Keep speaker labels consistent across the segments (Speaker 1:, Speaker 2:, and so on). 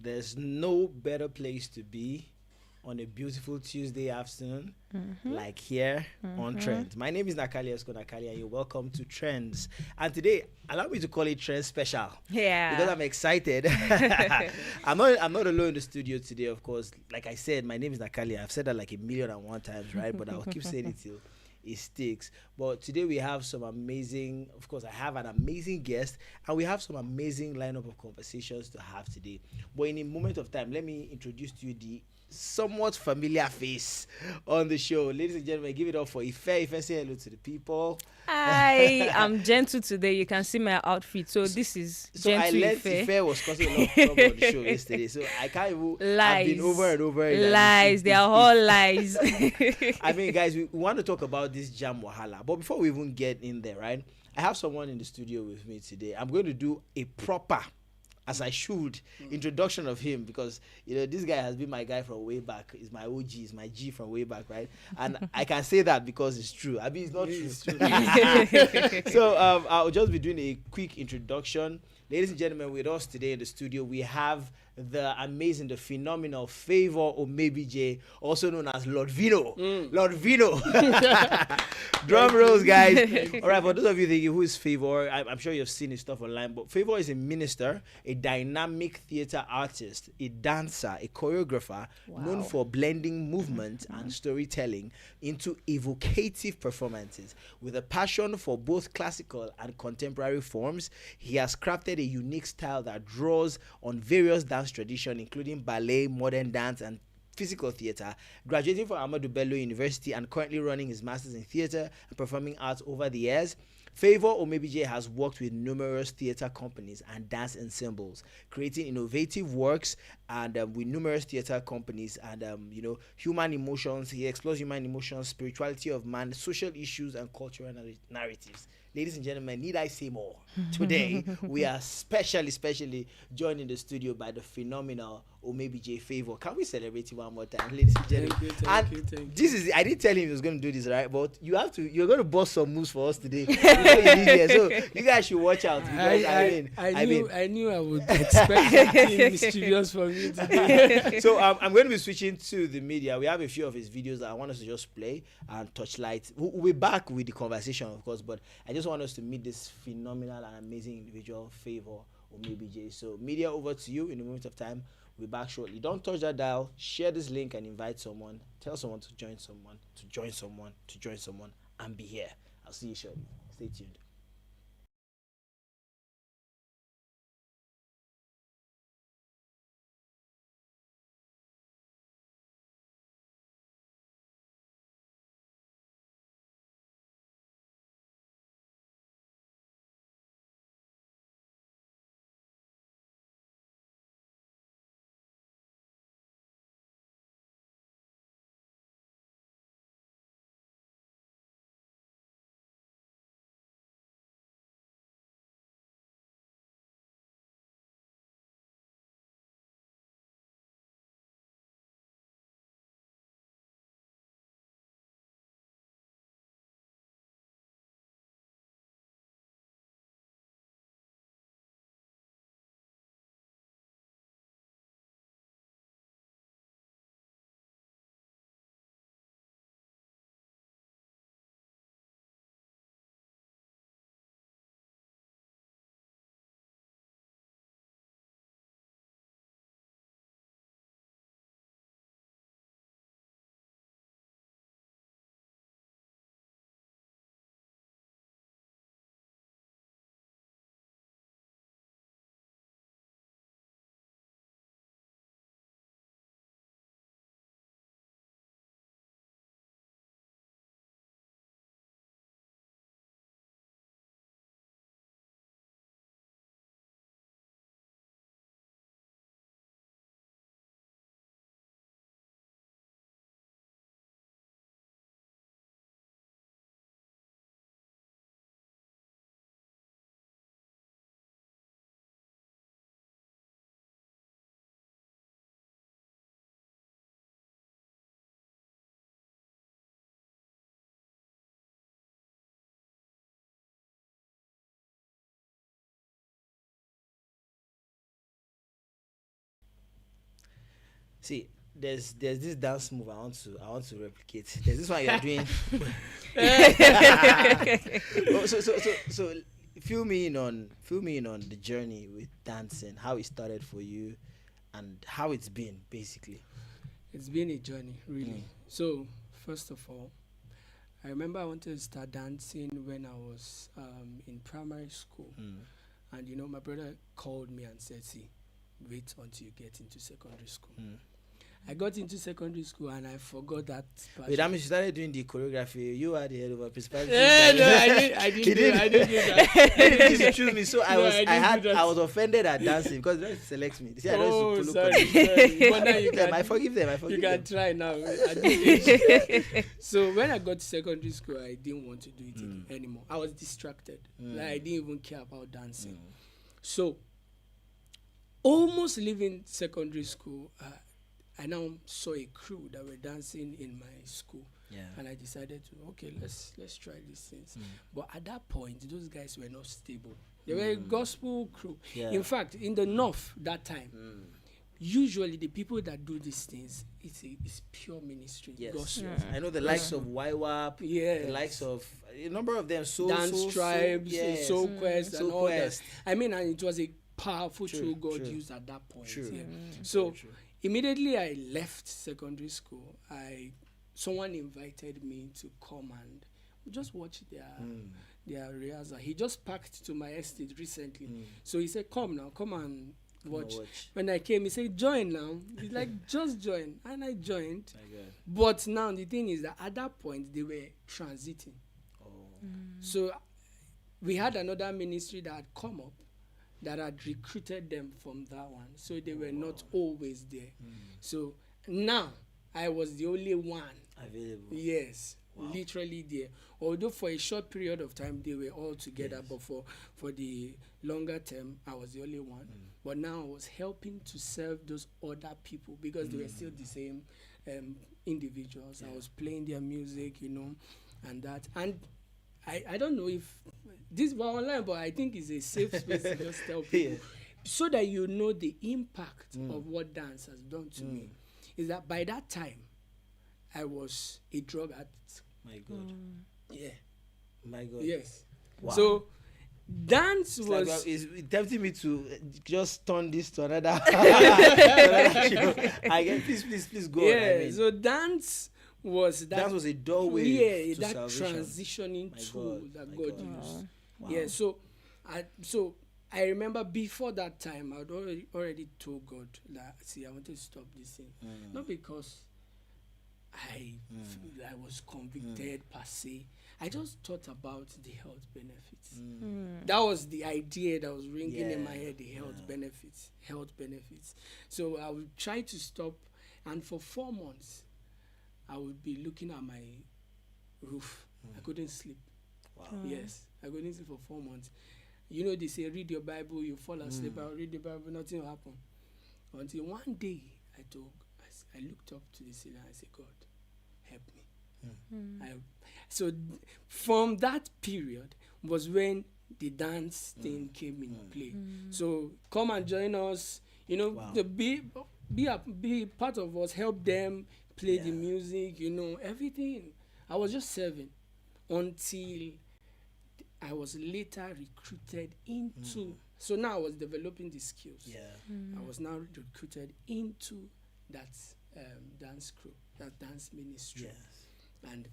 Speaker 1: There's no better place to be on a beautiful Tuesday afternoon like here on Trends. My name is Nakali Esko Nakali, and you're welcome to Trends. And today, allow me to call it Trends Special.
Speaker 2: Yeah.
Speaker 1: Because I'm excited. I'm not alone in the studio today, of course. Like I said, my name is Nakali. I've said that like 1,000,001 times, right? But I'll keep saying it till it sticks. But today we have some amazing, of course, I have an amazing guest, and we have some amazing lineup of conversations to have today. But in a moment of time, let me introduce to you the somewhat familiar face on the show. Ladies and gentlemen, give it up for Ife. Ife, say hello to the people.
Speaker 2: I am gentle today. You can see my outfit. So this is
Speaker 1: So I
Speaker 2: gentle
Speaker 1: learned Ife was causing a lot of trouble on the show yesterday. So I can't even. I've been
Speaker 2: Lies.
Speaker 1: over and over it.
Speaker 2: Lies. They are all lies.
Speaker 1: I mean, guys, we want to talk about this JAMB Wahala. But before we even get in there, right, I have someone in the studio with me today. I'm going to do a proper, as I should, introduction of him, because this guy has been my guy from way back. He's my OG, he's my G from way back, right? And I can say that because it's true. I mean, it's not true. It's true. So I'll just be doing a quick introduction. Ladies and gentlemen, with us today in the studio, we have the amazing, the phenomenal Favor Omebije, also known as Lord Vino. Lord Vino. Drum rolls, guys. All right, for those of you thinking who is Favor, I'm sure you've seen his stuff online, but Favor is a minister, a dynamic theater artist, a dancer, a choreographer, known for blending movement and storytelling into evocative performances. With a passion for both classical and contemporary forms, he has crafted a unique style that draws on various dance traditions, including ballet, modern dance, and physical theater. Graduating from Ahmadu Bello University and currently running his master's in theater and performing arts over the years, Favor Omebije has worked with numerous theater companies and dance ensembles, creating innovative works and with numerous theater companies and human emotions. He explores human emotions, spirituality of man, social issues, and cultural narratives. Ladies and gentlemen, need I say more? Today, we are specially joined in the studio by the phenomenal Omebije Favor. Can we celebrate him one more time, ladies and gentlemen?
Speaker 3: Thank you.
Speaker 1: This is, I didn't tell him he was going to do this, right? But you're going to bust some moves for us today. Before you leave here. So you guys should watch out. Because
Speaker 3: I knew I would expect something mischievous from you today.
Speaker 1: So I'm going to be switching to the media. We have a few of his videos that I want us to just play and touchlight. We'll be back with the conversation, of course, but I just want us to meet this phenomenal and amazing individual, Favor Omebije. So media, over to you in a moment of time. We'll be back shortly. Don't touch that dial. Share this link and invite someone. Tell someone to join someone, to join someone, to join someone, and be here. I'll see you shortly. Stay tuned. See, there's this dance move I want to replicate. There's this one you're doing. Oh, so fill me in on the journey with dancing, how it started for you, and how it's been basically.
Speaker 3: It's been a journey, really. So, first of all, I remember I wanted to start dancing when I was in primary school. And my brother called me and said, see, wait until you get into secondary school. I got into secondary school and I forgot that part.
Speaker 1: Wait, that means you started doing the choreography. You are the head of a principal.
Speaker 3: No, I didn't do that.
Speaker 1: You choose me, so I was offended at dancing because they don't select me. They say I don't used to follow
Speaker 3: sorry. But now
Speaker 1: I forgive them.
Speaker 3: You can try now. So when I got to secondary school, I didn't want to do it anymore. I was distracted. Like I didn't even care about dancing. So almost leaving secondary school, I now saw a crew that were dancing in my school. And I decided to, okay, let's try these things. But at that point, those guys were not stable. They were a gospel crew. In fact, in the north that time, usually the people that do these things, it's pure ministry. Gospel.
Speaker 1: I know the likes of YWAP, the likes of a number of them,
Speaker 3: Dance Tribes, Soul Quest, and all that. I mean, and it was a powerful tool God used at that point. So immediately I left secondary school, someone invited me to come and just watch their rehearsal. He just packed to my estate recently. So he said, come and watch. When I came, he said, join now. He's like, just join. And I joined. But now the thing is that at that point, they were transiting. So we had another ministry that had come up that had recruited them from that one. So they were not always there. So now I was the only one
Speaker 1: available.
Speaker 3: Yes. Literally there. Although for a short period of time they were all together, but for the longer term I was the only one. But now I was helping to serve those other people because they were still the same individuals. I was playing their music, and that. And I don't know if this was online, but I think it's a safe space to just tell people so that you know the impact of what dance has done to me. Is that by that time I was a drug addict.
Speaker 1: My God.
Speaker 3: Yeah.
Speaker 1: My God.
Speaker 3: Yes.
Speaker 1: Wow.
Speaker 3: So dance was.
Speaker 1: Like, it's tempting me to just turn this to another. I get please go.
Speaker 3: Yeah.
Speaker 1: On, I mean.
Speaker 3: So dance was that.
Speaker 1: Dance was a doorway.
Speaker 3: Yeah,
Speaker 1: to
Speaker 3: that
Speaker 1: salvation.
Speaker 3: transitioning tool that God used.
Speaker 1: Wow.
Speaker 3: Yeah. So I remember before that time I'd already told God that I wanted to stop this thing, not because I was convicted per se. I just thought about the health benefits. That was the idea that was ringing in my head, the health benefits. So I would try to stop, and for 4 months, I would be looking at my roof. I couldn't sleep.
Speaker 1: Wow.
Speaker 3: Yes, I couldn't sleep for 4 months. They say, read your Bible, you fall asleep. I'll read the Bible, nothing will happen. Until one day, I looked up to the ceiling and I said, God, help me. So from that period was when the dance thing came in play. So come and join us, to be part of us, help them play the music, everything. I was just serving until I was later recruited into. So now I was developing the skills. I was now recruited into that dance crew, that dance ministry. And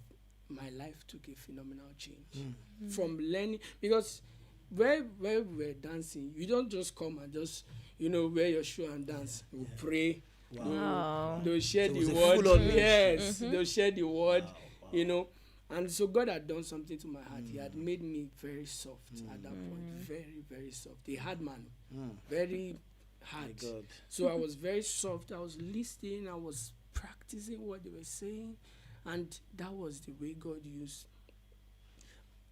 Speaker 3: my life took a phenomenal change from learning, because where we were dancing, you don't just come and just wear your shoe and dance. We pray. They'll share the word. They'll share the word. And so God had done something to my heart. He had made me very soft at that point, very, very soft. A hard man, very hard. So I was very soft. I was listening. I was practicing what they were saying. And that was the way God used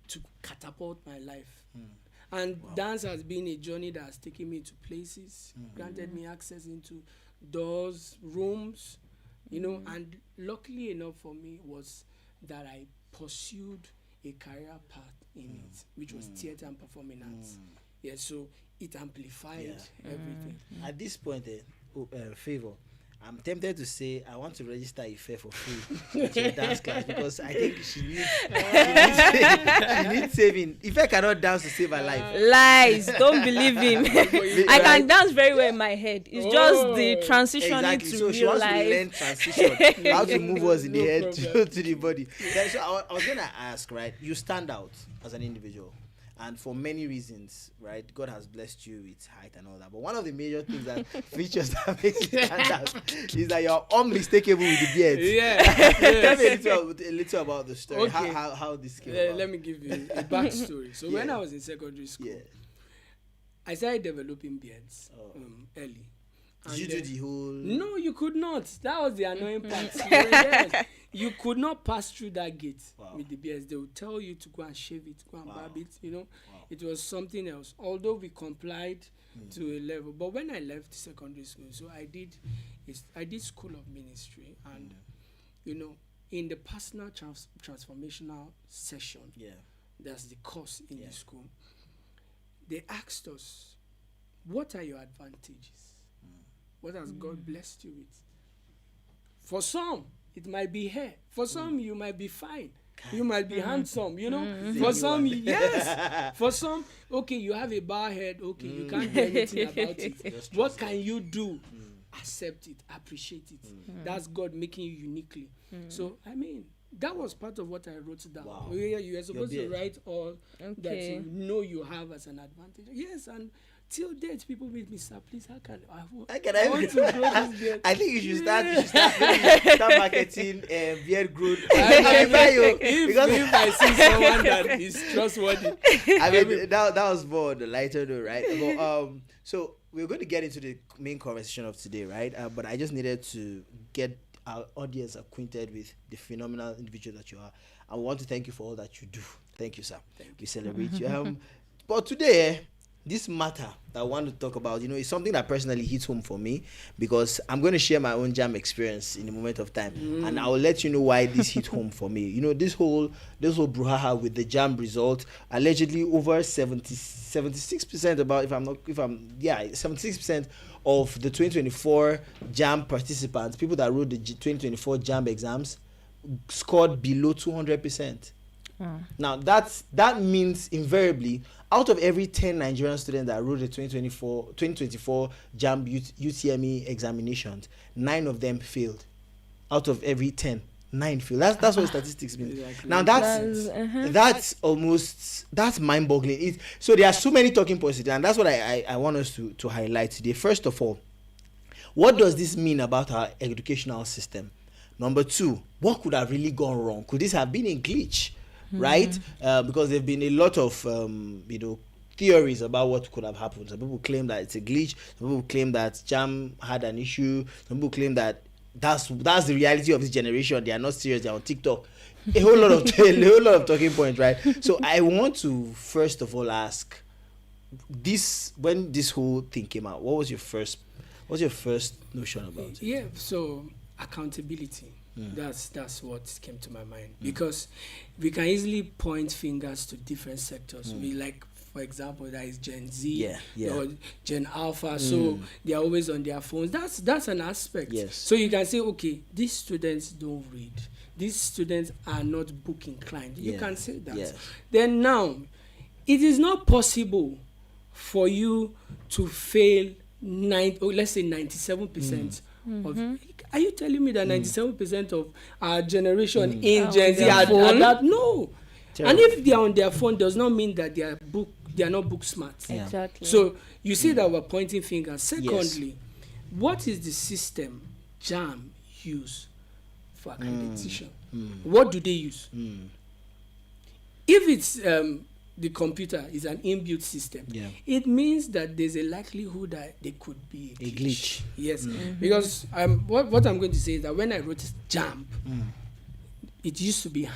Speaker 3: to catapult my life. And dance has been a journey that has taken me to places, granted me access into doors, rooms, and luckily enough for me was that I pursued a career path in it, which was theater and performing arts. So it amplified everything.
Speaker 1: At this point, Favor, I'm tempted to say I want to register Ife for free at your dance class because I think she needs saving. Ife cannot dance to save her life.
Speaker 2: Lies. Don't believe him. I can dance very well in my head. It's just the transitioning
Speaker 1: Exactly.
Speaker 2: to
Speaker 1: So she
Speaker 2: real
Speaker 1: wants
Speaker 2: life.
Speaker 1: to learn transition, how to move us in the head to the body. Then, so I was gonna ask, right? You stand out as an individual. And for many reasons, right, God has blessed you with height and all that. But one of the major things that features that makes you stand out is that you're unmistakable with the beard.
Speaker 3: Yeah.
Speaker 1: Tell me a little about the story.
Speaker 3: Okay.
Speaker 1: How this came about.
Speaker 3: Let me give you a backstory. So when I was in secondary school, I started developing beards early.
Speaker 1: Did you do the whole...
Speaker 3: No, you could not. That was the annoying part. Yes. You could not pass through that gate with the beards. They would tell you to go and shave it, go and barb it, you know. It was something else. Although we complied to a level. But when I left secondary school, so I did school of ministry. And, you know, in the personal transformational session, that's the course in the school, they asked us, what are your advantages? What has God blessed you with? For some, it might be hair. For some, you might be fine. You might be handsome, you know. For some, yes. For some, okay, you have a bar head. Okay, you can't do anything about it. What can you do? Accept it, appreciate it. That's God making you uniquely. So, I mean, that was part of what I wrote down.
Speaker 1: Wow.
Speaker 3: You are supposed to write all that you know you have as an advantage. Yes, and till date, people meet me, sir, please, how can I want to grow this beard?
Speaker 1: I think you should start marketing beard growth.
Speaker 3: If I see someone that is trustworthy.
Speaker 1: I mean, that was more on the lighter note, right? But, so we're going to get into the main conversation of today, right? But I just needed to get our audience acquainted with the phenomenal individual that you are. I want to thank you for all that you do. Thank you, sir. We celebrate you. But today, this matter that I want to talk about, you know, is something that personally hits home for me because I'm going to share my own JAMB experience in a moment of time, and I will let you know why this hit home for me. You know, this whole brouhaha with the JAMB result, allegedly over 76% about 76% of the 2024 JAMB participants, people that wrote the 2024 JAMB exams, scored below 200%. Now that means invariably out of every 10 Nigerian students that wrote the 2024 JAMB UTME examinations, 9 of them failed. Out of every 10, 9 failed. That's what statistics mean. Exactly. Now that's mind-boggling. So there are so many talking points today, and that's what I want us to highlight today. First of all, what does this mean about our educational system? Number 2, what could have really gone wrong? Could this have been a glitch? Right? Because there have been a lot of theories about what could have happened. Some people claim that it's a glitch. Some people claim that JAMB had an issue. Some people claim that that's the reality of this generation. They are not serious. They are on TikTok. A whole lot of talking points, right? So I want to first of all ask this: when this whole thing came out, what was your first notion about it?
Speaker 3: Yeah. So accountability. That's what came to my mind, because we can easily point fingers to different sectors. We, like, for example, there is Gen Z or Gen Alpha, so they are always on their phones. That's an aspect.
Speaker 1: Yes.
Speaker 3: So you can say, okay, these students don't read. These students are not book inclined. You can say that. Yes. Then now, it is not possible for you to fail let's say 97%. Are you telling me that 97% of our generation in Gen Z are that? No. Terrible. And if they are on their phone, does not mean that they are not book smart.
Speaker 2: Yeah. Exactly.
Speaker 3: So you see that we're pointing fingers. Secondly, what is the system JAMB use for accreditation? What do they use? If it's the computer is an inbuilt system, it means that there's a likelihood that there could be a glitch. Yes, because what I'm going to say is that when I wrote JAMB, it used to be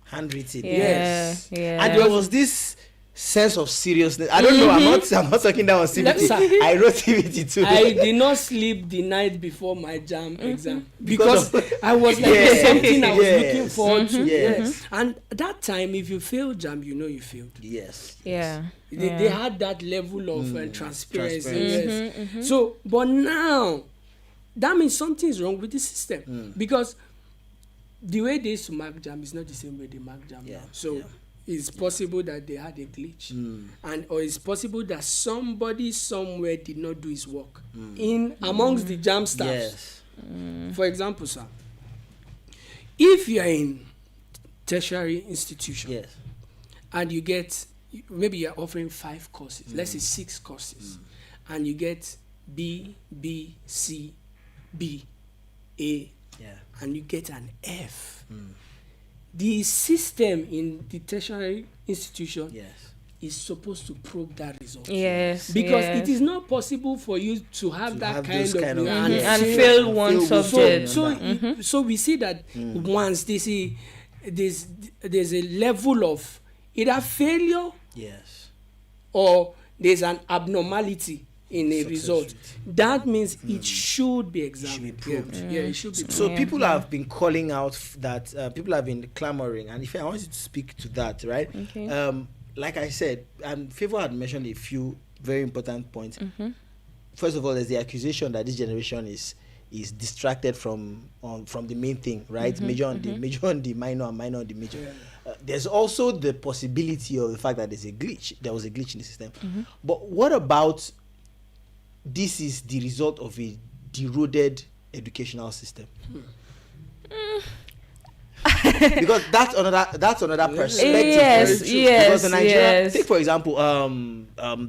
Speaker 3: handwritten. Yes.
Speaker 1: And there was this sense of seriousness. I don't know. I'm not talking down on CBT. I wrote CBT too.
Speaker 3: I did not sleep the night before my JAMB exam because I was like, there's something I was looking forward to. Yes. And that time, if you failed JAMB, you know you failed.
Speaker 1: Yes.
Speaker 2: Yeah.
Speaker 3: They had that level of transparency. Yes. So, but now, that means something is wrong with the system. Because the way they used to mark JAMB is not the same way they mark JAMB now. So it's possible that they had a glitch, and or it's possible that somebody somewhere did not do his work in amongst the JAMB staff. For example, sir, if you are in tertiary institution and you get, maybe you're offering 5 courses, let's say 6 courses, and you get B, C, B, A, and you get an F. The system in the tertiary institution is supposed to probe that result. Because it is not possible for you to have that kind of
Speaker 2: and fail one subject.
Speaker 3: So we see that once they see there's a level of either failure or there's an abnormality in a result. That means it should be examined. It should be.
Speaker 1: So people have been calling out that people have been clamoring, and if I want you to speak to that, right? Like I said, and Favor had mentioned a few very important points. First of all, there's the accusation that this generation is distracted from the main thing, right? Major on the minor, and minor on the major. There's also the possibility of the fact that there was a glitch in the system. But what about this is the result of a deroded educational system? Because that's another perspective. Because in Nigeria, take for example,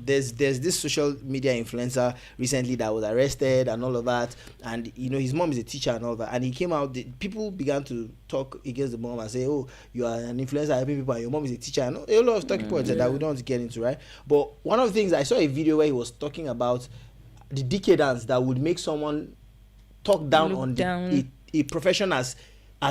Speaker 1: there's this social media influencer recently that was arrested and all of that, and his mom is a teacher and all that, and he came out. People began to talk against the mom and say, "Oh, you are an influencer helping people, and your mom is a teacher." And a lot of talking points that we don't want to get into, right? But one of the things, I saw a video where he was talking about the decadence that would make someone talk down on a profession as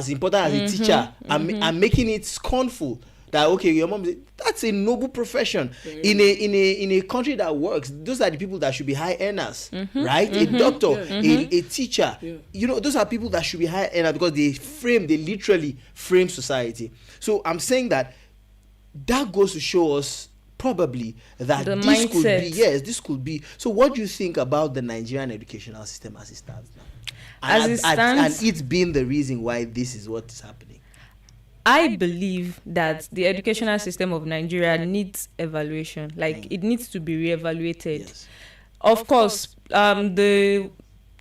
Speaker 1: important as a teacher, and making it scornful. That your mom, that's a noble profession in a country that works. Those are the people that should be high earners, right? A doctor, a teacher, those are people that should be high earners because they literally frame society. So I'm saying that goes to show us probably that this could be. So what do you think about the Nigerian educational system as it stands now? And it's been the reason why this is what is happening.
Speaker 2: I believe that the educational system of Nigeria needs evaluation. It needs to be reevaluated. Of course, the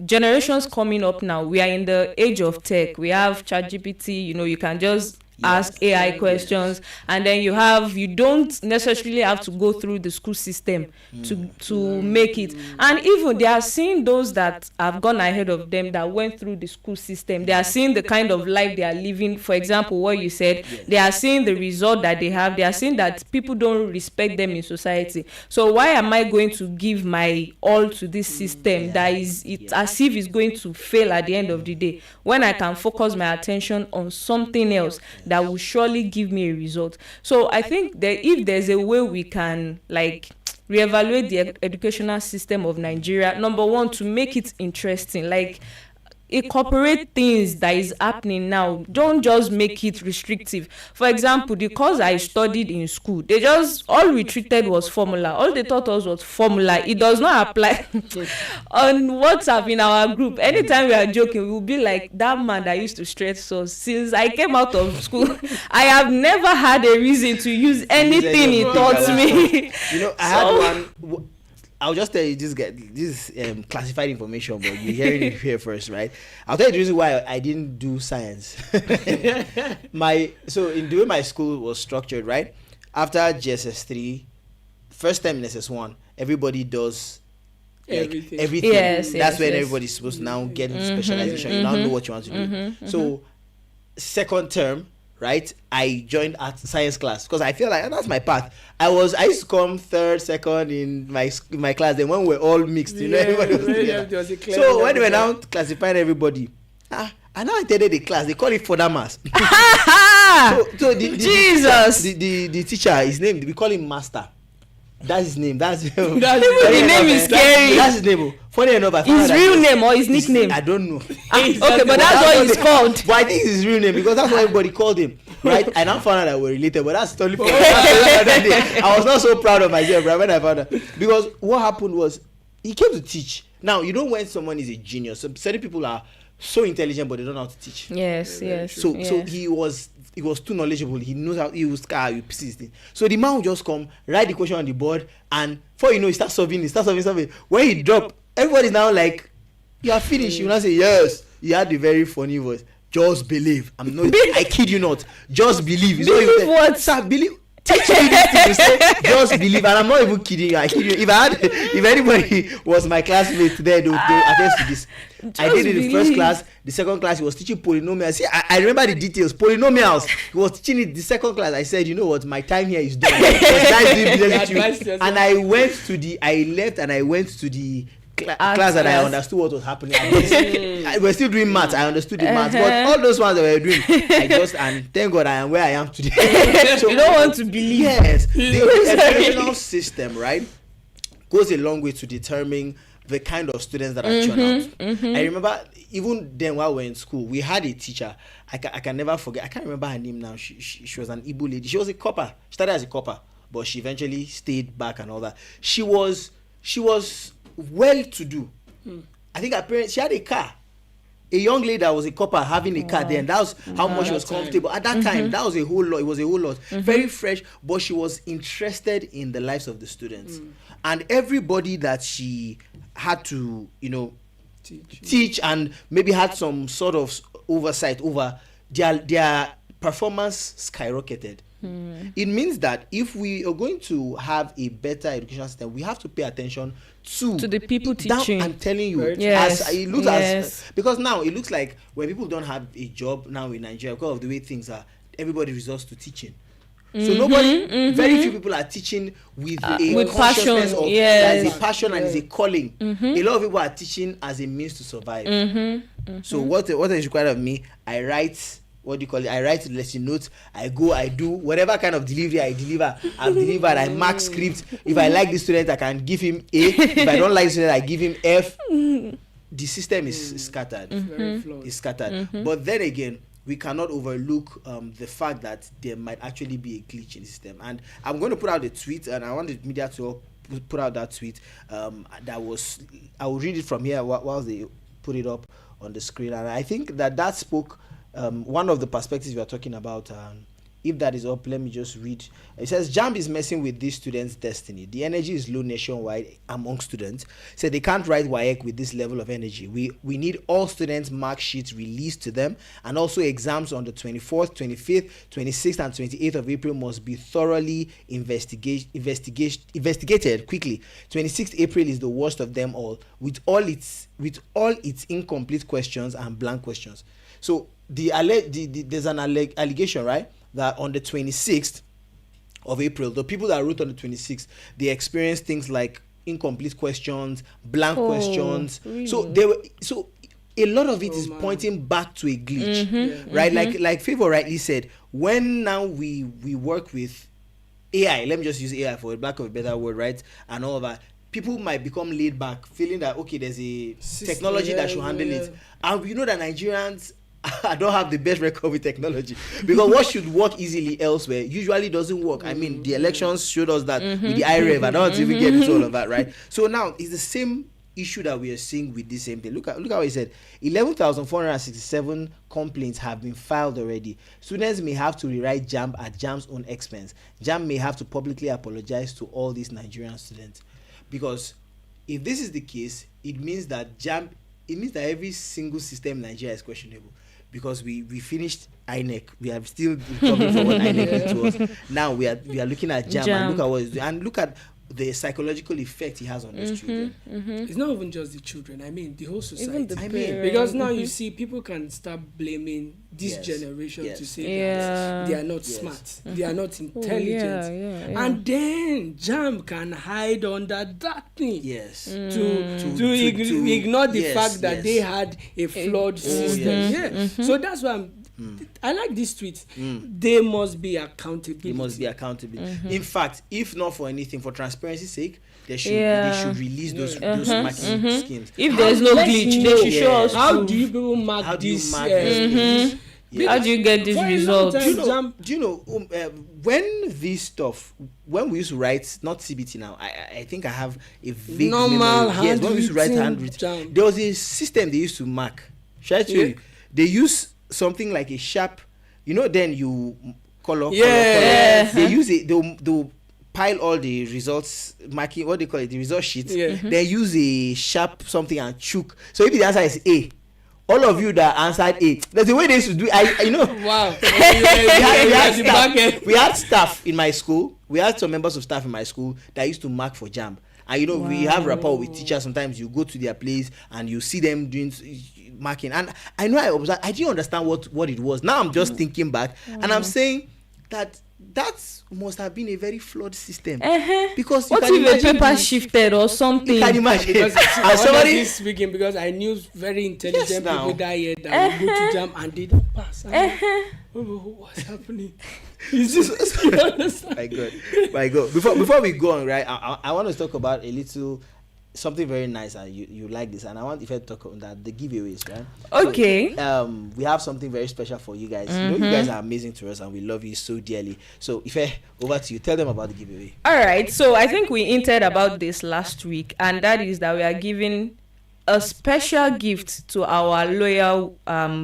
Speaker 2: generations coming up now, we are in the age of tech. We have ChatGPT. You can just ask AI questions, and then you don't necessarily have to go through the school system to make it. And even they are seeing those that have gone ahead of them that went through the school system. They are seeing the kind of life they are living. For example, what you said, they are seeing the result that they have. They are seeing that people don't respect them in society. So why am I going to give my all to this system that is as if it's going to fail at the end of the day, when I can focus my attention on something else that will surely give me a result? So I think that if there's a way we can reevaluate the educational system of Nigeria, number one, to make it interesting, incorporate things that is happening now. Don't just make it restrictive. For example, the course I studied in school, they just all we treated was formula. All they taught us was formula. It does not apply on WhatsApp in our group. Anytime we are joking, we will be like, that man that used to stress us. Since I came out of school, I have never had a reason to use anything he taught me.
Speaker 1: I had one. I'll just tell you this classified information, but you're hearing it here first, right? I'll tell you the reason why I didn't do science. So in the way my school was structured, right? After GSS3, first time in SS1, everybody does everything. That's when everybody's supposed to now get into specialization. You now know what you want to do. So second term, right, I joined science class because I feel like that's my path. I used to come third, second in my class. Then when we're all mixed, everybody was together. So when they were now classifying everybody, I now attended the class. They call it further mass. so the teacher, his name, we call him Master. That's his name. His name
Speaker 2: is scary.
Speaker 1: That's his name. Funny enough,
Speaker 2: his real name or his nickname?
Speaker 1: I don't know.
Speaker 2: Okay, but that's what he's called.
Speaker 1: But I think it's his real name because that's what everybody called him, right? I now found out that we're related, but that's totally funny. I was not so proud of myself, right, when I found out, because what happened was he came to teach, Now, you know when someone is a genius, so certain people are so intelligent, but they don't know how to teach.
Speaker 2: Yes.
Speaker 1: So he was too knowledgeable. He knows how he was you persist. So the man will just come, write the question on the board, and before you know, he starts solving. When he drop, everybody's now like, "You are finished." You now say, "Yes." He had a very funny voice. Just believe. I kid you not. Just believe.
Speaker 2: Believe what?
Speaker 1: Sir, believe. Teach me this thing. You say, just believe. And I'm not even kidding you. I kid you. If anybody was my classmate there, they would attest to this. I did it in the first class. The second class, he was teaching polynomials. See, I remember the details. Polynomials. He was teaching it. The second class, I said, you know what? My time here is done. And I left and I went to the class that I understood what was happening. We're still doing maths. I understood the maths, but all those ones that we were doing, and thank God I am where I am today.
Speaker 2: So you don't want to believe.
Speaker 1: Yes, the educational system, right, goes a long way to determine the kind of students that are churned out. I remember even then while we were in school, we had a teacher. I can never forget. I can't remember her name now. She was an Igbo lady. She was a copper. She started as a copper, but she eventually stayed back and all that. She was well to do. I think her parents, she had a car. A young lady that was a copper having a car then, that was how much she was comfortable at that time. That was a whole lot. It was a whole lot. Very fresh, but she was interested in the lives of the students. And everybody that she had to, teach and maybe had some sort of oversight over, their performance skyrocketed. It means that if we are going to have a better education system, we have to pay attention to
Speaker 2: the people teaching.
Speaker 1: I'm telling you,
Speaker 2: yes.
Speaker 1: as it looks as because now it looks like when people don't have a job now in Nigeria because of the way things are, everybody resorts to teaching. So very few people are teaching with a consciousness of that is a passion and is a calling. A lot of people are teaching as a means to survive. So what is required of me? I write. What do you call it? I write lesson notes. I go, I do whatever kind of delivery I deliver. I've delivered. I mark scripts. If I like the student, I can give him A. If I don't like the student, I give him F. The system is scattered. It's scattered. But then again, we cannot overlook the fact that there might actually be a glitch in the system. And I'm going to put out a tweet, and I want the media to put out that tweet. I will read it from here while they put it up on the screen. And I think that spoke. One of the perspectives we are talking about, if that is up, let me just read. It says, JAMB is messing with these students' destiny. The energy is low nationwide among students. So they can't write WAEC with this level of energy. We need all students' mark sheets released to them, and also exams on the 24th, 25th, 26th, and 28th of April must be thoroughly investigated quickly. 26th April is the worst of them all, with all its incomplete questions and blank questions. So there's an allegation, right, that on the 26th of April, the people that wrote on the 26th, they experienced things like incomplete questions, blank questions. Really? So a lot of it is pointing back to a glitch, right? Like Favor rightly said, when now we work with AI, let me just use AI for lack of a better word, right, and all of that. People might become laid back, feeling that okay, there's a technology that should handle it, and we know that Nigerians I don't have the best record with technology, because what should work easily elsewhere usually doesn't work. I mean, the elections showed us that with the IREV. I don't want to even get into all of that, right? So now it's the same issue that we are seeing with this same thing. Look how he said 11,467 complaints have been filed already. Students may have to rewrite JAMB at JAMB's own expense. JAMB may have to publicly apologize to all these Nigerian students, because if this is the case, it means that every single system in Nigeria is questionable. Because we finished INEC, we are still recovering from what INEC did to us. Now we are looking at JAMB and look at what it's doing, and look at the psychological effect he has on those children.
Speaker 3: It's not even just the children. I mean, the whole society.
Speaker 2: Even
Speaker 3: because now you see people can start blaming this generation to say that they are not smart, they are not intelligent, and then JAMB can hide under that thing. To ignore the fact that they had a flawed system. So that's why I like this tweet. They must be accountable.
Speaker 1: In fact, if not for anything, for transparency's sake, they should release those marking schemes.
Speaker 2: If there's no glitch, they should show us.
Speaker 3: How do you mark this?
Speaker 2: How do you get these
Speaker 3: For a long
Speaker 2: results?
Speaker 3: time,
Speaker 1: Do you know when this stuff, when we used to write, not CBT now, I think I have a vague
Speaker 3: Normal
Speaker 1: memory. Yes, when we used to write handwritten,
Speaker 3: JAMB.
Speaker 1: there was a system they used to mark. Should I tell you? They use something like a sharp, then you color. They use it, they'll pile all the results, marking, what they call it, the result sheet. They use a sharp something and chook. So if the answer is A, all of you that answered A, there's a way they used to do it.
Speaker 3: Wow.
Speaker 1: We had staff in my school. We had some members of staff in my school that used to mark for JAMB. And we have rapport with teachers. Sometimes you go to their place and you see them doing marking. And I didn't understand what it was. Now I'm just thinking back and I'm saying that must have been a very flawed system. Because
Speaker 2: what if a paper shifted or something?
Speaker 1: You can imagine.
Speaker 3: Because somebody speaking, because I knew very intelligent people that year that would go to JAMB and they don't pass. What's happening? Is this you understand?
Speaker 1: My God. Before we go on, right? I want to talk about a little something very nice, and you like this, and I want if I talk on that, the giveaways, right?
Speaker 2: Okay.
Speaker 1: So, we have something very special for you guys. You guys are amazing to us, and we love you so dearly. So if over to you, tell them about the giveaway.
Speaker 2: All right. So I think we hinted about this last week, and that is that we are giving a special gift to our loyal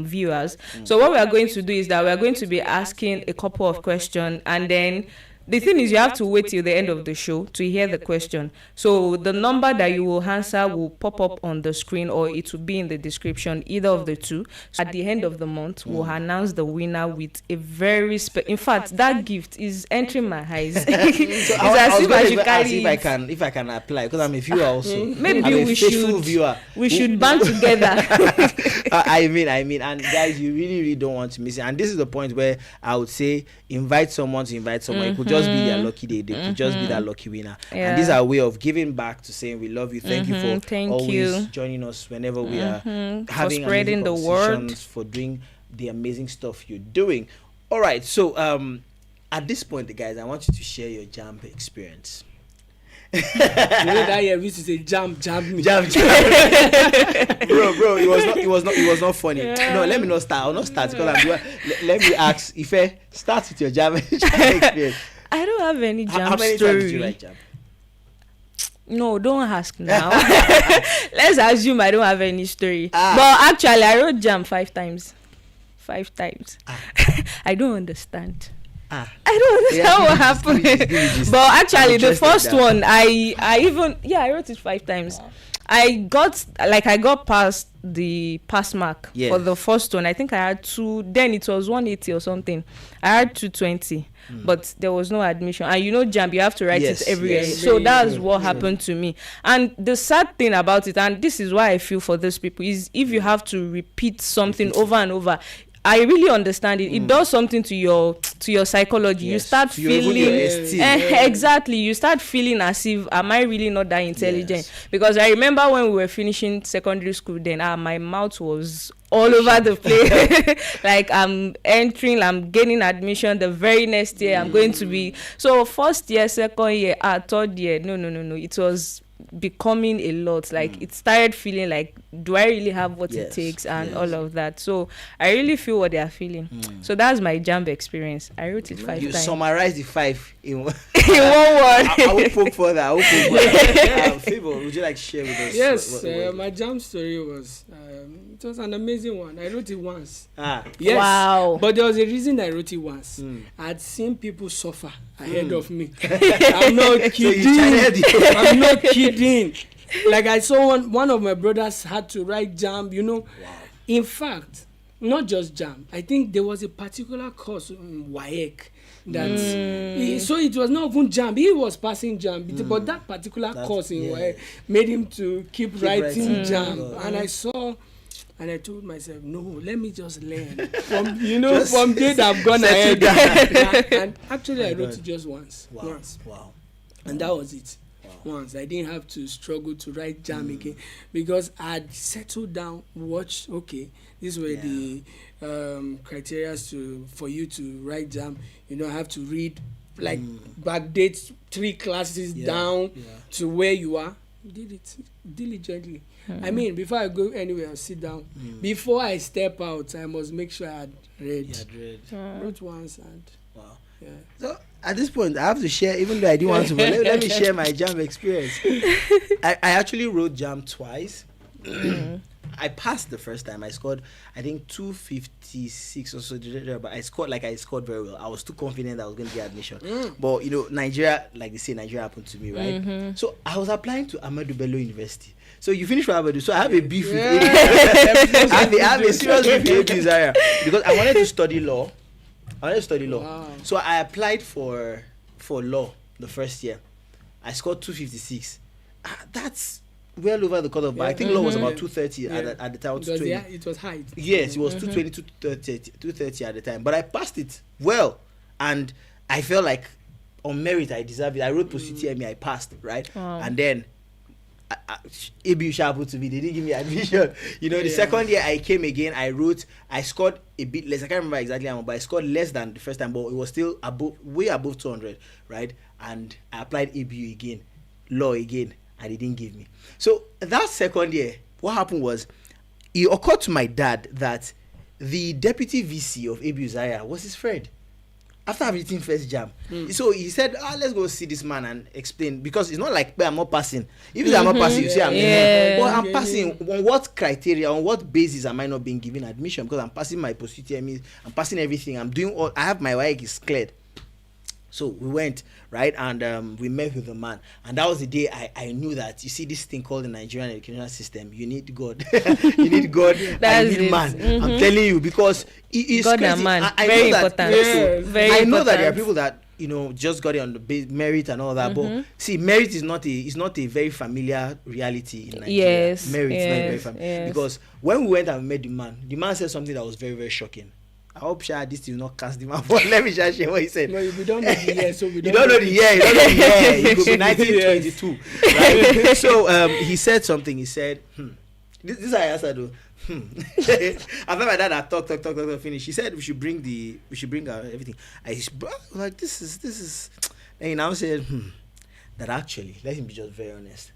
Speaker 2: viewers. So what we are going to do is that we are going to be asking a couple of questions, and then the thing is you have to wait till the end of the show to hear the question. So the number that you will answer will pop up on the screen, or it will be in the description, either of the two. So at the end of the month, we'll announce the winner with a very in fact, that gift is entering my eyes.
Speaker 1: So I was going to ask if I can apply, because I'm a viewer also.
Speaker 2: Maybe we should band together.
Speaker 1: I mean, and guys, you really, really don't want to miss it. And this is the point where I would say invite someone to invite someone. It could just be their lucky day. They could just be that lucky winner. And this is our way of giving back to saying we love you. Thank you for always joining us whenever we are having
Speaker 2: spreading the word,
Speaker 1: for doing the amazing stuff you're doing. All right, so at this point, guys, I want you to share your JAMB experience.
Speaker 3: You know that year we used to say jam me.
Speaker 1: Bro, it was not funny. No, let me not start. I'll not start because let me ask if I start with your JAMB experience.
Speaker 2: I don't have any JAMB
Speaker 1: How many
Speaker 2: story.
Speaker 1: times did you write JAMB?
Speaker 2: No, don't ask now. Let's assume I don't have any story. But actually, I wrote JAMB 5 times. 5 times. I don't understand. I don't understand what happened. But actually, the first one, I wrote it 5 times. I got past the pass mark for the first one. I think I had 2. Then it was 180 or something. I had 220, but there was no admission. And JAMB, you have to write it every year. So that's what happened to me. And the sad thing about it, and this is why I feel for those people, is if you have to repeat something over and over, I really understand it. It does something to your psychology. You start feeling exactly. You start feeling as if, am I really not that intelligent? Because I remember when we were finishing secondary school, then my mouth was all over the place. Like I'm gaining admission the very next year. I'm going to be first year, second year, third year. No. It was becoming a lot. Like it started feeling like, do I really have what it takes and all of that? So I really feel what they are feeling. So that's my JAMB experience. I wrote it 5 times.
Speaker 1: You summarized the 5 in one
Speaker 2: in 1 word.
Speaker 1: I will poke further. Favor, would you like to share with us?
Speaker 3: Yes, my JAMB story was it was an amazing one. I wrote it once. Yes,
Speaker 2: wow.
Speaker 3: But there was a reason I wrote it once. I'd seen people suffer ahead of me. I'm not kidding. I'm not kidding. Like I saw one of my brothers had to write JAMB. Wow. In fact, not just JAMB. I think there was a particular course in WAEC that so it was not even JAMB. He was passing JAMB, but that particular course in WAEC made him to keep writing JAMB. And I saw. And I told myself, no, let me just learn from days I've gone ahead. And actually, I wrote it just once.
Speaker 1: Wow.
Speaker 3: And that was it. Once. I didn't have to struggle to write JAMB again because I'd settled down, watched, okay, these were the criteria for you to write JAMB. I have to read, backdate 3 classes down to where you are. did it diligently. I mean, before I go anywhere, I'll sit down. Before I step out, I must make sure I had read. Wrote once and
Speaker 1: wow.
Speaker 3: Yeah.
Speaker 1: So at this point, I have to share, even though I didn't want to, but let me share my JAMB experience. I actually wrote JAMB twice. I passed the first time. I scored, I think, 256 or so, but I scored very well. I was too confident that I was going to get admission. But you know, Nigeria, like they say, Nigeria happened to me, right? So I was applying to Ahmadu Bello University. So you finish what Ahmadu. So I have a beef with I have a serious beef with ABU Zaria because I wanted to study law. Wow. So I applied for law the first year. I scored 256. That's well over the cutoff, but I think law was about 230 at the time.
Speaker 3: It was high.
Speaker 1: Yes, it was 220, 230 at the time. But I passed it well, and I felt like on merit I deserved it. I wrote post UTME, I passed, right? Wow. And then ABU happened to me. They didn't give me admission. You know, the second year I came again. I scored a bit less. I can't remember exactly how much, but I scored less than the first time. But it was still way above 200, right? And I applied ABU again, law again, and they didn't give me. So that second year, what happened was, it occurred to my dad that the deputy VC of ABU Zaria was his friend. After I've written first JAMB. So he said, let's go see this man and explain. Because it's not like, I'm not passing. If I'm not passing, you say I'm in. But I'm passing. On what criteria, on what basis am I not being given admission? Because I'm passing my post UTME, I'm passing everything. I have my WAEC is cleared. So we went, right, and we met with the man. And that was the day I knew that, you see, this thing called the Nigerian educational system, you need God. You need God. I need man. I'm telling you, because it's God crazy. And man. I very know important. That, very I know that there are people that, you know, just got it on the base, merit and all that. But see, merit is not a very familiar reality in Nigeria.
Speaker 2: Yes.
Speaker 1: Merit is not very familiar. Because when we went and met the man said something that was very, very shocking. I hope this will not cast the man, but let me just share what he said.
Speaker 3: No, we don't know the year, so we
Speaker 1: don't know the year. You don't know the year. It could be 1922, right? So he said something. He said, This is how I answered though. After my dad had talk, finish. He said we should bring everything. I like this is, and he now said that actually, let him be just very honest.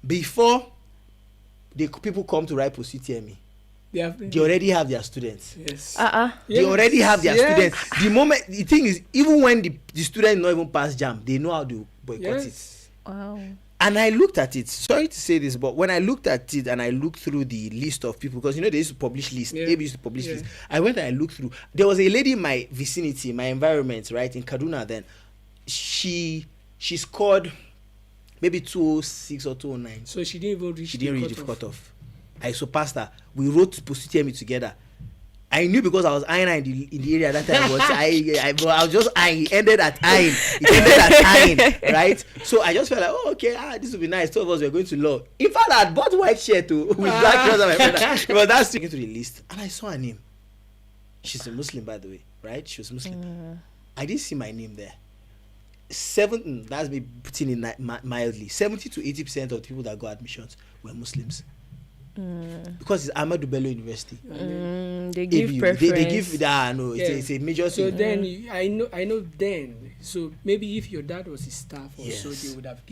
Speaker 1: Before the people come to write post UTME, they already have their students.
Speaker 3: Yes.
Speaker 1: They already have their students. The thing is, even when the students not even pass JAMB, they know how to boycott it.
Speaker 2: Wow.
Speaker 1: And I looked at it. Sorry to say this, but when I looked at it and I looked through the list of people, because you know they used to publish lists. AB used to publish lists. I went and I looked through. There was a lady in my vicinity, my environment, right in Kaduna. Then she scored maybe 206 or 209.
Speaker 3: So she didn't even reach.
Speaker 1: She didn't reach the cutoff. I surpassed her. We wrote post UTME together. I knew because I was eyeing in the area at that time. But I ended at eyeing. It ended at eyeing, right? So I just felt like, okay, this would be nice. Two of us were going to law. In fact, I had bought white shirt too with black trousers. My friend. But that's sticking to the list, and I saw her name. She's a Muslim, by the way, right? She was Muslim. I didn't see my name there. That's me putting it mildly. 70 to 80% of the people that got admissions were Muslims. Because it's Ahmadu Bello University.
Speaker 2: They give preference.
Speaker 1: They give it's a major thing.
Speaker 3: So then I know then. So maybe if your dad was his staff or so, they would have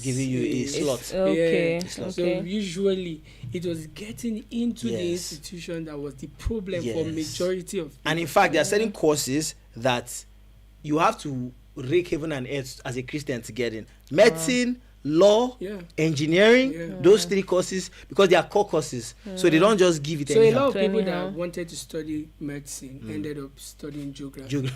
Speaker 3: given you a slot.
Speaker 2: Okay.
Speaker 3: So usually it was getting into the institution that was the problem for majority of people.
Speaker 1: And in fact, there are certain courses that you have to rake heaven and earth as a Christian to get in. Medicine, law, engineering, those three courses, because they are core courses, so they don't just give it
Speaker 3: so anyhow. A lot of people that wanted to study medicine ended up studying geography.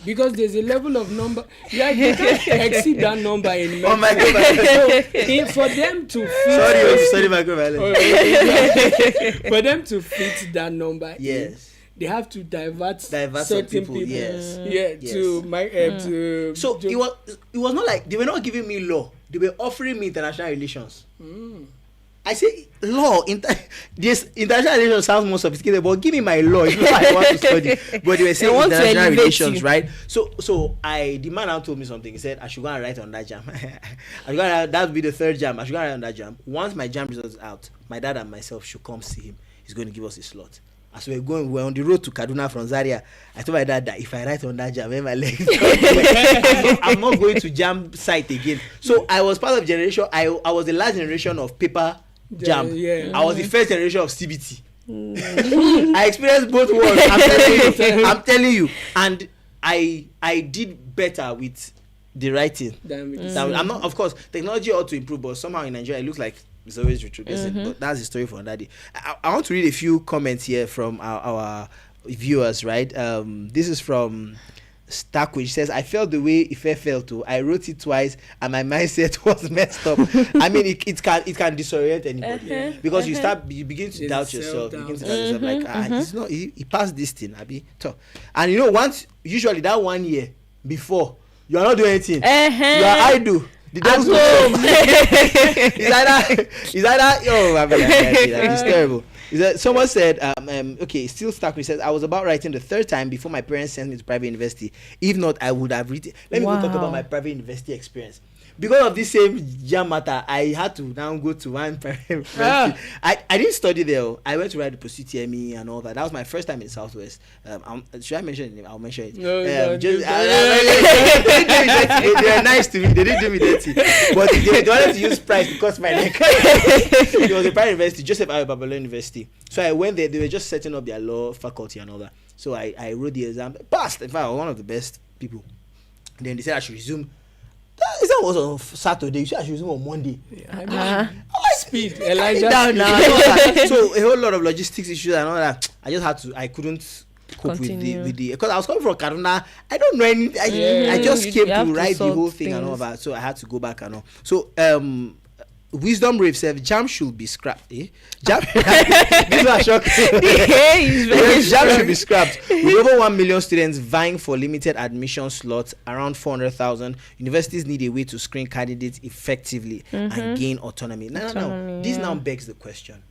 Speaker 3: Because there's a level of number, they can't exceed that number in medicine. Oh my God. So for them to fit for them to fit that number, they have to divert certain people. So it was not like they were not giving me law. They were offering me international relations. I say law. This international relations sounds more sophisticated, but give me my law. It's not I want to study. But they were saying international relations, right? So the man now told me something. He said I should go and write on that JAMB. That would be the third JAMB. I should go and write on that JAMB. Once my JAMB results out, my dad and myself should come see him. He's going to give us a slot.
Speaker 1: as we were on the road to Kaduna from Zaria, I told my dad that if I write on that JAMB, my legs, I'm not going to JAMB site again. So I was part of generation. I was the last generation of paper JAMB.
Speaker 3: Yeah.
Speaker 1: I was the first generation of CBT. I experienced both worlds. I'm telling you, and I did better with the writing. I'm not, of course, technology ought to improve, but somehow in Nigeria it looks like it's always retrogressing. But that's the story for another day. I want to read a few comments here from our viewers. Right, this is from Stark, which says, I felt the way Ife felt too. I wrote it twice and my mindset was messed up. I mean, it can disorient anybody because you begin to doubt yourself. You begin to doubt yourself like, it's not, he passed this thing, Abi. And you know, once, usually that 1 year before, you are not doing anything. You are idle. The devil's is either oh, I mean, it's terrible. Someone said, okay, still stuck. He says, I was about writing the third time before my parents sent me to private university. If not, I would have written. Let me go talk about my private university experience. Because of this same JAMB matter, I had to now go to one private university. I didn't study there. I went to write the post-UTME and all that. That was my first time in Southwest. Should I mention the name? I'll mention it.
Speaker 3: No,
Speaker 1: they were nice to me. They didn't do me dirty. But they wanted to use price because my neck. It was a private university, Joseph Ayo Babalola University. So I went there. They were just setting up their law faculty and all that. So I wrote the exam. Passed. In fact, I was one of the best people. Then they said I should resume. The exam was on Saturday. You said I should resume on Monday.
Speaker 3: Speed. Elijah.
Speaker 1: Down now. So a whole lot of logistics issues and all that. I just had to. I couldn't cope with the because I was coming from Kaduna. I don't know anything. I just came to write the whole thing and all that. So I had to go back and all. So Wisdom Rave said JAMB should be scrapped. JAMB this was shocking. JAMB should be scrapped. With over 1 million students vying for limited admission slots, around 400,000, universities need a way to screen candidates effectively and gain autonomy. No. This now begs the question.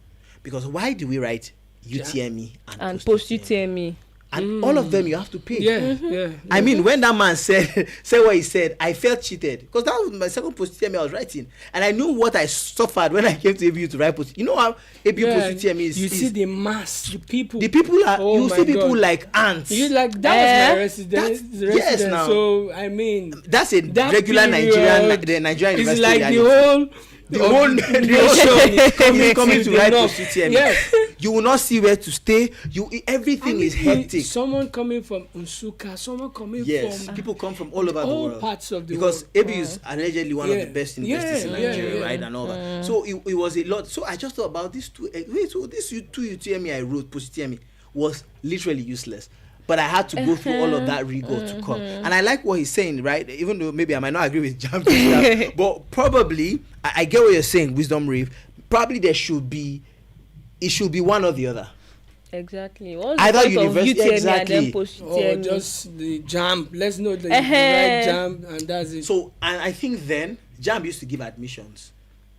Speaker 1: Because why do we write UTME and post-UTME? And all of them you have to pay. I mean, when that man said what he said, I felt cheated because that was my second post-UTME I was writing, and I knew what I suffered when I came to ABU to write post. You know how ABU post-UTME is.
Speaker 3: You see the mass, the people.
Speaker 1: The people are. You see people like ants.
Speaker 3: You like that was my residence.
Speaker 1: Yes, now.
Speaker 3: So I mean,
Speaker 1: that's a regular Nigerian university.
Speaker 3: It's like the whole
Speaker 1: nation coming to write post-UTME. Yes. You will not see where to stay. Everything is hectic.
Speaker 3: Someone coming from Unsuka, someone coming from
Speaker 1: people come from all over the world.
Speaker 3: All parts of the
Speaker 1: world.
Speaker 3: Because
Speaker 1: ABU is allegedly one of the best universities in Nigeria, right? And all that. So it was a lot. So I just thought about these two. So this two UTME I wrote, post-UTME, was literally useless. But I had to go through all of that rigor to come. And I like what he's saying, right? Even though maybe I might not agree with JAMB, but probably, I get what you're saying, Wisdom Reeve. Probably it should be one or the other.
Speaker 2: Exactly.
Speaker 1: Either university, exactly.
Speaker 2: And then post-UTME.
Speaker 3: Or just the JAMB. Let's know the right JAMB, and that's it.
Speaker 1: So, and I think then, JAMB used to give admissions.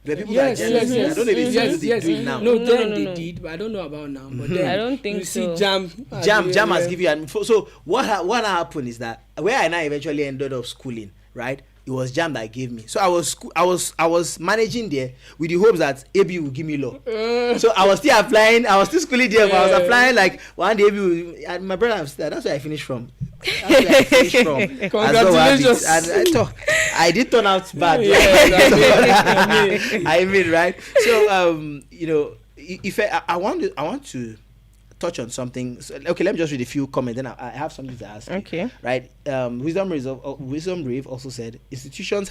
Speaker 1: Where people
Speaker 3: yes.
Speaker 1: I don't know if they do it now.
Speaker 3: No, they did, but I don't know about now. But then
Speaker 2: I don't think
Speaker 3: you
Speaker 2: so.
Speaker 1: JAMB
Speaker 3: See
Speaker 1: has given you admissions. So what happened is that where I now eventually ended up schooling, right? It was JAMB that gave me. So I was managing there with the hopes that ABU will give me law. So I was still applying. I was still schooling there, but I was applying like one day ABU. And my brother, that's where I finished from.
Speaker 3: Congratulations.
Speaker 1: And I did turn out bad. I mean, right? So you know, if I want to touch on something. So, okay, let me just read a few comments. Then I have something to ask.
Speaker 2: Okay.
Speaker 1: You, right. Wisdom Reeve also said institutions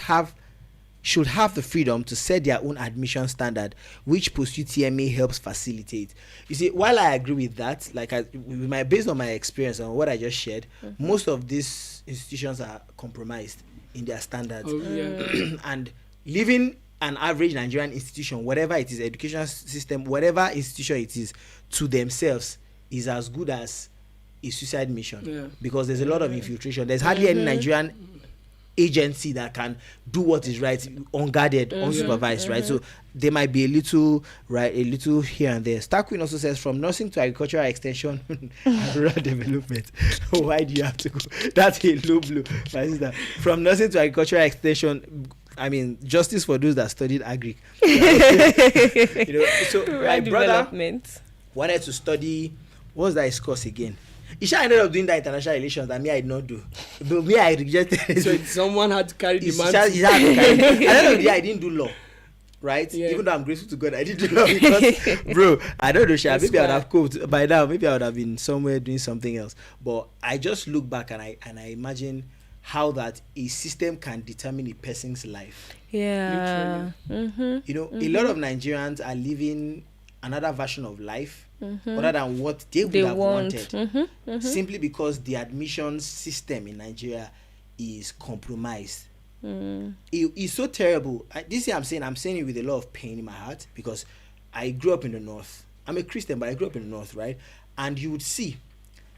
Speaker 1: should have the freedom to set their own admission standard, which post-UTME helps facilitate. You see, while I agree with that, like based on my experience and what I just shared, most of these institutions are compromised in their standards. And leaving an average Nigerian institution, whatever it is, education system, whatever institution it is, to themselves is as good as a suicide mission, because there's a lot of infiltration. There's hardly any Nigerian agency that can do what is right, unguarded, unsupervised, right? So there might be a little here and there. Star Queen also says, from nursing to agricultural extension and rural development. Why do you have to go? That's a low blow, my sister. From nursing to agricultural extension, I mean, justice for those that studied agri. You know, so my brother wanted to study What's that course again? Isha ended up doing that international relations that me I did not do. But me I rejected it.
Speaker 3: So someone had to carry the man.
Speaker 1: At the end of the day, I didn't do law. Right?
Speaker 3: Yeah.
Speaker 1: Even though I'm grateful to God, I didn't do law because, bro, I don't know, Sha. Maybe I would have coped by now. Maybe I would have been somewhere doing something else. But I just look back and I imagine how that a system can determine a person's life.
Speaker 2: Yeah.
Speaker 1: You know, a lot of Nigerians are living another version of life other than what they would have wanted, simply because the admission system in Nigeria is compromised. It's so terrible. This year I'm saying it with a lot of pain in my heart, because I grew up in the north. I'm a Christian, but I grew up in the north, right? And you would see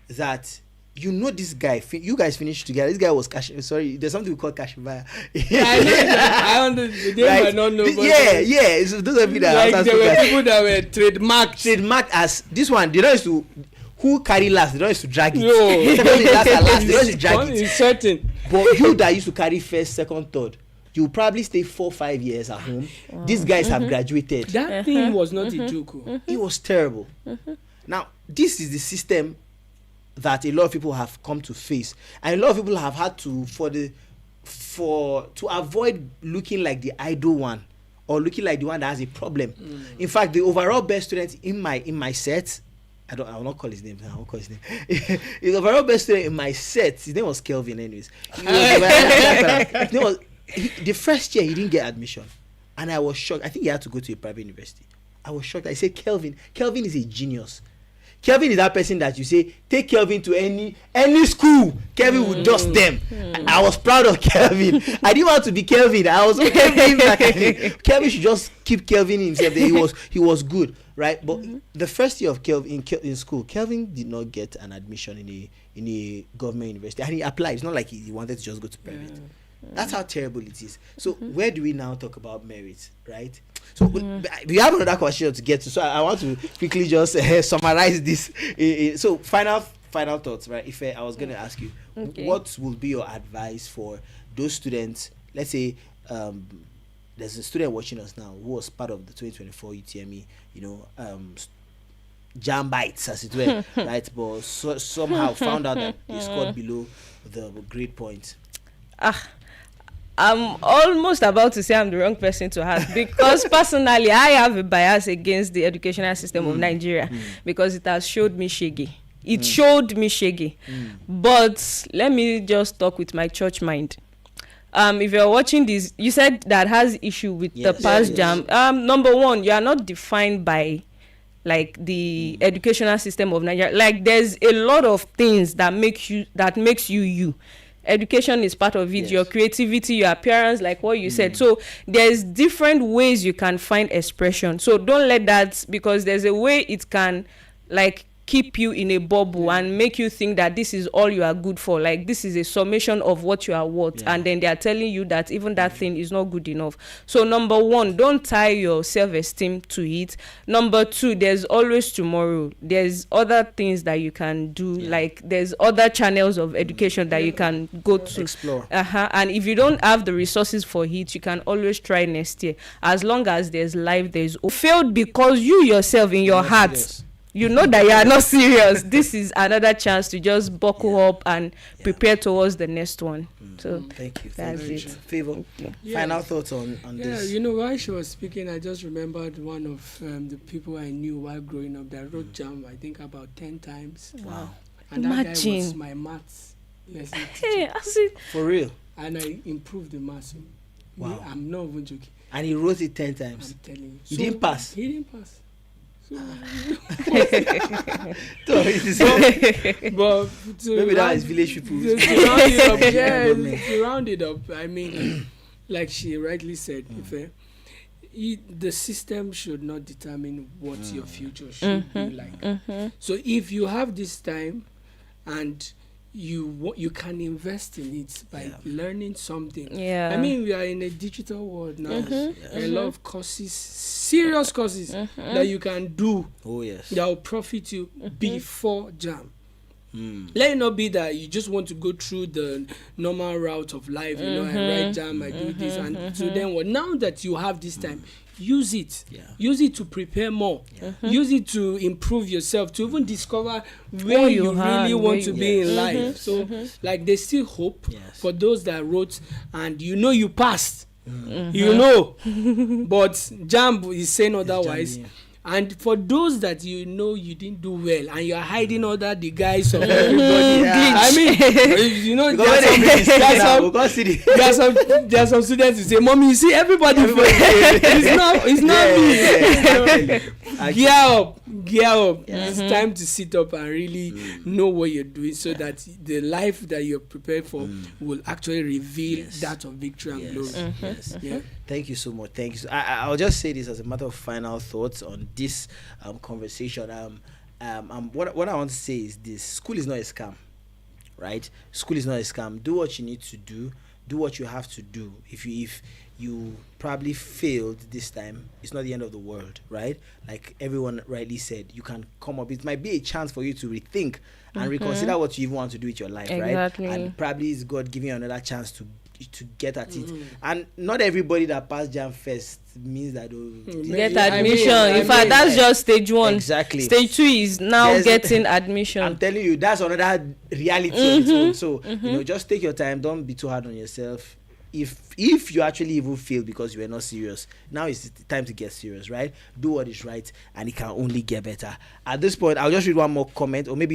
Speaker 1: that, you know, this guy, you guys finished together. This guy was there's something we call Kashivaya.
Speaker 3: I understand. They might not know.
Speaker 1: Yeah. So those of you that
Speaker 3: like there were people that were trademarked
Speaker 1: as this one. They don't used to who carry last. They don't used to drag it.
Speaker 3: No,
Speaker 1: last. They don't used to drag it.
Speaker 3: It's certain.
Speaker 1: But you that used to carry first, second, third, you probably stay 4-5 years at home. These guys have graduated.
Speaker 3: That thing was not a joke.
Speaker 1: It was terrible. Now this is the system that a lot of people have come to face, and a lot of people have had to to avoid looking like the idle one or looking like the one that has a problem. In fact, the overall best student in my set, I will not call his name. I won't call his name. The overall best student in my set, his name was Kelvin. Anyways, the first year he didn't get admission, and I was shocked. I think he had to go to a private university. I was shocked. I said, Kelvin is a genius. Kelvin is that person that you say, take Kelvin to any school, Kelvin would dust them. I was proud of Kelvin. I didn't want to be Kelvin. I was okay. Kelvin should just keep Kelvin himself. He was good, right? But the first year of Kelvin in school, Kelvin did not get an admission in a government university, and he applied. It's not like he wanted to just go to private. That's how terrible it is. So where do we now talk about merit, right? So we have another question to get to. So I want to quickly just summarize this. So final thoughts, right? If I was going to ask you, what will be your advice for those students? Let's say there's a student watching us now who was part of the 2024 UTME, JAMB bites, as it were, right? But somehow found out that they scored below the grade point.
Speaker 2: I'm almost about to say I'm the wrong person to ask, because personally I have a bias against the educational system of Nigeria, because it has showed me shaggy. It showed me shaggy. But let me just talk with my church mind. If you're watching this, you said that has issue with the past JAMB. Number one, you are not defined by like the educational system of Nigeria. Like there's a lot of things that makes you you. Education is part of it, your creativity, your appearance, like what you said. So there's different ways you can find expression. So don't let that, because there's a way it can like keep you in a bubble and make you think that this is all you are good for. Like this is a summation of what you are worth. And then they are telling you that even that thing is not good enough. So number one, don't tie your self-esteem to it. Number two, there's always tomorrow. There's other things that you can do. Like there's other channels of education that you can go to.
Speaker 1: Explore.
Speaker 2: And if you don't have the resources for it, you can always try next year. As long as there's life, there's failed, because you yourself in your heart, you know that you are not serious. This is another chance to just buckle up and prepare towards the next one. So
Speaker 1: thank you.
Speaker 2: That's it.
Speaker 1: Favor. Final thoughts on this.
Speaker 3: You know, while she was speaking, I just remembered one of the people I knew while growing up that wrote JAMB, I think about 10 times.
Speaker 1: Wow.
Speaker 3: And that guy was my maths lesson teacher.
Speaker 1: For real?
Speaker 3: And I improved the maths. Wow. I'm not even joking.
Speaker 1: And he wrote it 10 times.
Speaker 3: I'm telling you.
Speaker 1: He didn't pass?
Speaker 3: He didn't pass. But
Speaker 1: maybe that is village people.
Speaker 3: To round it up, I mean, like she rightly said, the system should not determine what your future should be like. So if you have this time and you can invest in it by learning something. I mean, we are in a digital world now. A lot of courses, serious courses that you can do that will profit you before JAMB. Let it not be that you just want to go through the normal route of life, you know, I write JAMB, I do this, and so then what? Now that you have this time, use it. Use it to prepare more. Use it to improve yourself, to even discover where you really want to be in life. So, like, there's still hope for those that wrote, and you know you passed. You know, but JAMB is saying otherwise. And for those that you know you didn't do well and you are hiding under the guise of everybody, I mean, you know, there are some students who say, "Mommy, you see everybody it's not me." Gear up. It's time to sit up and really know what you're doing, so that the life that you're prepared for will actually reveal that of victory and glory.
Speaker 1: Thank you so much. Thank you. I'll just say this as a matter of final thoughts on this conversation. What I want to say is this: school is not a scam, right? School is not a scam. Do what you need to do. Do what you have to do. If you probably failed this time, it's not the end of the world, right? Like everyone rightly said, you can come up. It might be a chance for you to rethink and reconsider what you even want to do with your life, right? And probably is God giving you another chance to get at it. And not everybody that passed JAMB first means that
Speaker 2: get admission. In fact, that's just stage 1.
Speaker 1: Exactly.
Speaker 2: Stage 2 is now getting admission.
Speaker 1: I'm telling you, that's another reality on its own. So you know, just take your time. Don't be too hard on yourself. If you actually even fail because you were not serious, now is the time to get serious, right? Do what is right, and it can only get better. At this point, I'll just read one more comment, or maybe